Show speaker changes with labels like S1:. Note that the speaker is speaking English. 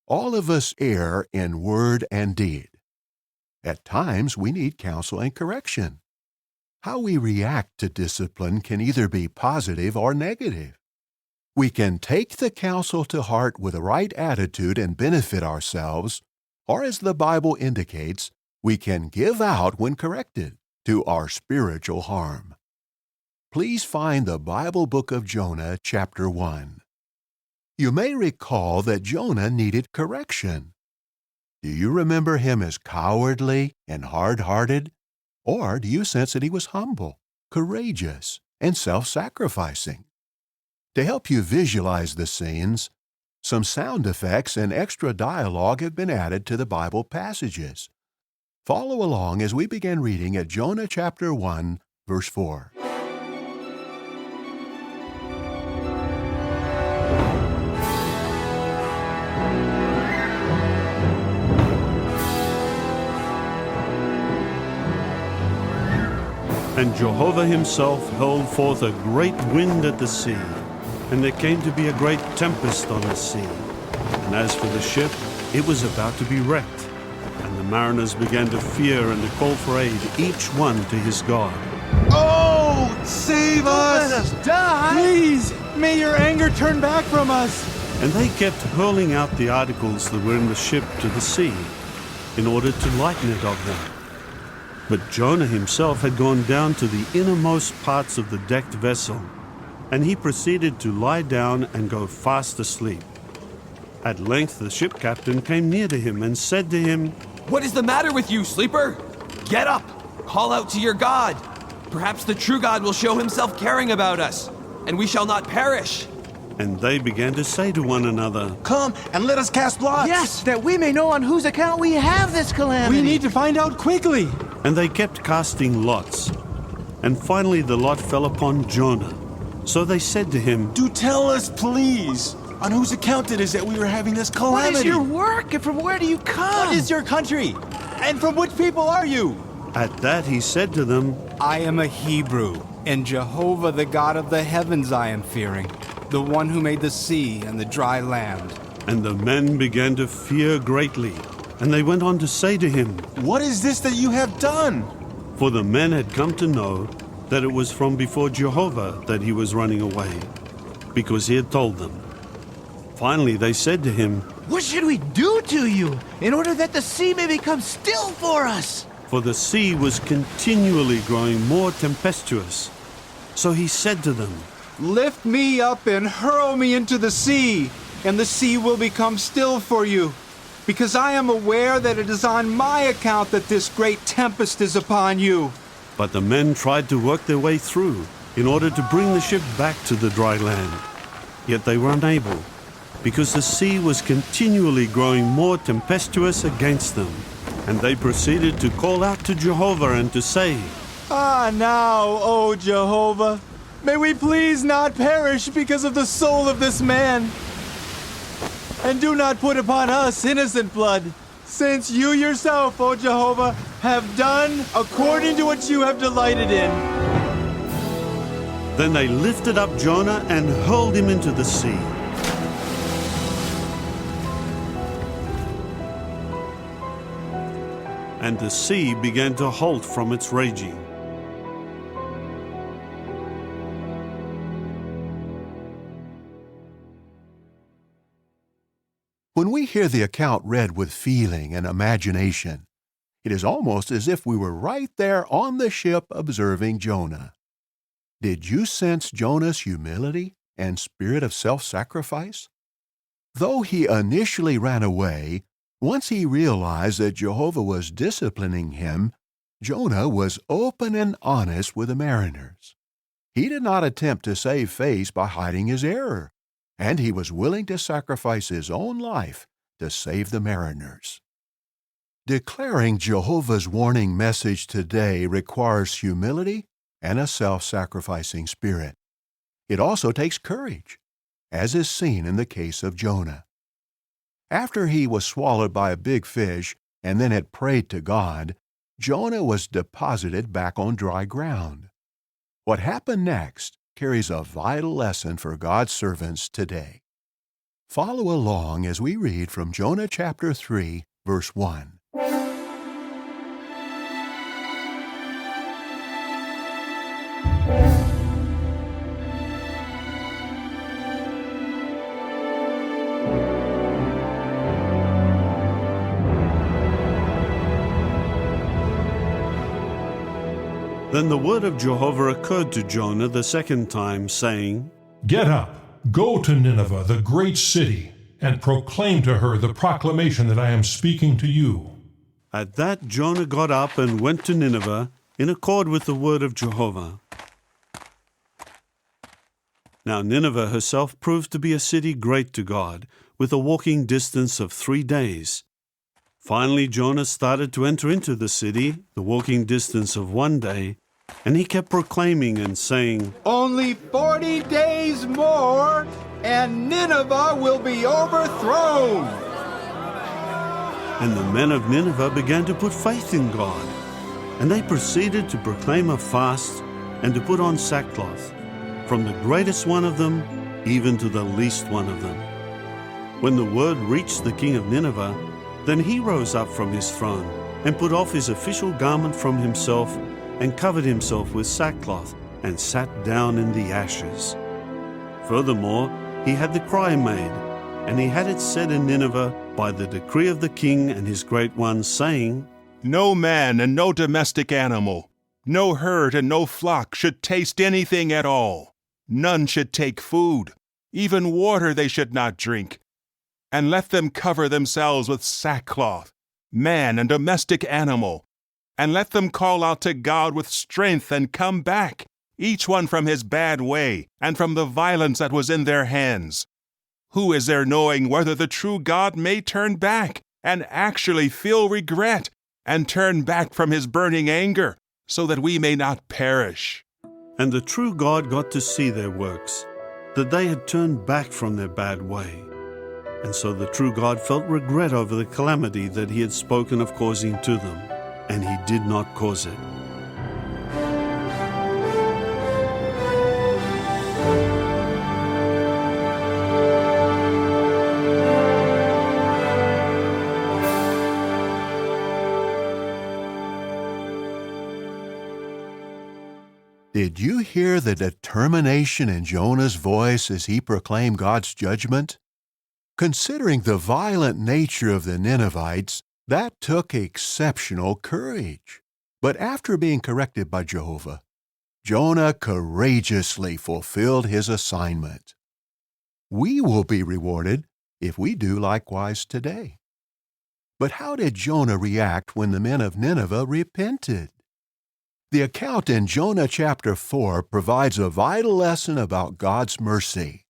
S1: All of us err in word and deed. At times, we need counsel and correction. How we react to discipline can either be positive or negative. We can take the counsel to heart with a right attitude and benefit ourselves, or as the Bible indicates, we can give out when corrected to our spiritual harm. Please find the Bible book of Jonah, chapter 1. You may recall that Jonah needed correction. Do you remember him as cowardly and hard-hearted, or do you sense that he was humble, courageous, and self-sacrificing? To help you visualize the scenes, some sound effects and extra dialogue have been added to the Bible passages. Follow along as we begin reading at Jonah chapter 1, verse 4.
S2: And Jehovah himself hurled forth a great wind at the sea, and there came to be a great tempest on the sea. And as for the ship, it was about to be wrecked. And the mariners began to fear and to call for aid, each one to his God.
S3: Oh, save us!
S4: Let us die!
S3: Please, may your anger turn back from us.
S2: And they kept hurling out the articles that were in the ship to the sea, in order to lighten it of them. But Jonah himself had gone down to the innermost parts of the decked vessel, and he proceeded to lie down and go fast asleep. At length the ship captain came near to him and said to him,
S5: "What is the matter with you, sleeper? Get up! Call out to your God! Perhaps the true God will show himself caring about us, and we shall not perish."
S2: And they began to say to one another,
S3: Come and let us cast lots.
S4: Yes, that we may know on whose account we have this calamity.
S3: We need to find out quickly.
S2: And they kept casting lots. And finally the lot fell upon Jonah. So they said to him,
S3: Do tell us, please, on whose account it is that we are having this
S4: What
S3: calamity.
S4: is your work, and from where do you come?
S3: What is your country? And from which people are you?
S2: At that he said to them,
S6: I am a Hebrew, and Jehovah, the God of the heavens, I am fearing, the one who made the sea and the dry land.
S2: And the men began to fear greatly. And they went on to say to him,
S3: What is this that you have done?
S2: for the men had come to know that it was from before Jehovah that he was running away, because he had told them. Finally they said to him,
S4: What should we do to you, in order that the sea may become still for us?
S2: for the sea was continually growing more tempestuous. So he said to them,
S6: Lift me up and hurl me into the sea, and the sea will become still for you, because I am aware that it is on my account that this great tempest is upon you.
S2: But the men tried to work their way through in order to bring the ship back to the dry land. Yet they were unable, because the sea was continually growing more tempestuous against them. And they proceeded to call out to Jehovah and to say,
S6: Ah, now, O Jehovah, may we please not perish because of the soul of this man. And do not put upon us innocent blood, since you yourself, O Jehovah, have done according to what you have delighted in.
S2: Then they lifted up Jonah and hurled him into the sea. And the sea began to halt from its raging.
S1: When we hear the account read with feeling and imagination, it is almost as if we were right there on the ship observing Jonah. Did you sense Jonah's humility and spirit of self-sacrifice? Though he initially ran away, once he realized that Jehovah was disciplining him, Jonah was open and honest with the mariners. He did not attempt to save face by hiding his error, and he was willing to sacrifice his own life to save the mariners. Declaring Jehovah's warning message today requires humility and a self-sacrificing spirit. It also takes courage, as is seen in the case of Jonah. After he was swallowed by a big fish and then had prayed to God, Jonah was deposited back on dry ground. What happened next carries a vital lesson for God's servants today. Follow along as we read from Jonah chapter 3, verse 1.
S2: Then the word of Jehovah occurred to Jonah the second time, saying,
S7: Get up, go to Nineveh, the great city, and proclaim to her the proclamation that I am speaking to you.
S2: At that Jonah got up and went to Nineveh in accord with the word of Jehovah. Now Nineveh herself proved to be a city great to God, with a walking distance of 3 days. Finally Jonah started to enter into the city, the walking distance of 1 day, and he kept proclaiming and saying,
S6: Only 40 days more, and Nineveh will be overthrown.
S2: And the men of Nineveh began to put faith in God, and they proceeded to proclaim a fast and to put on sackcloth, from the greatest one of them even to the least one of them. When the word reached the king of Nineveh, then he rose up from his throne and put off his official garment from himself and covered himself with sackcloth and sat down in the ashes. Furthermore, he had the cry made, and he had it said in Nineveh by the decree of the king and his great ones, saying,
S8: No man and no domestic animal, no herd and no flock should taste anything at all. None should take food, even water they should not drink. And let them cover themselves with sackcloth, man and domestic animal, and let them call out to God with strength and come back, each one from his bad way and from the violence that was in their hands. Who is there knowing whether the true God may turn back and actually feel regret and turn back from his burning anger, so that we may not perish?
S2: And the true God got to see their works, that they had turned back from their bad way. And so the true God felt regret over the calamity that he had spoken of causing to them, and he did not cause it.
S1: Did you hear the determination in Jonah's voice as he proclaimed God's judgment? Considering the violent nature of the Ninevites, that took exceptional courage. But after being corrected by Jehovah, Jonah courageously fulfilled his assignment. We will be rewarded if we do likewise today. But how did Jonah react when the men of Nineveh repented? The account in Jonah chapter 4 provides a vital lesson about God's mercy.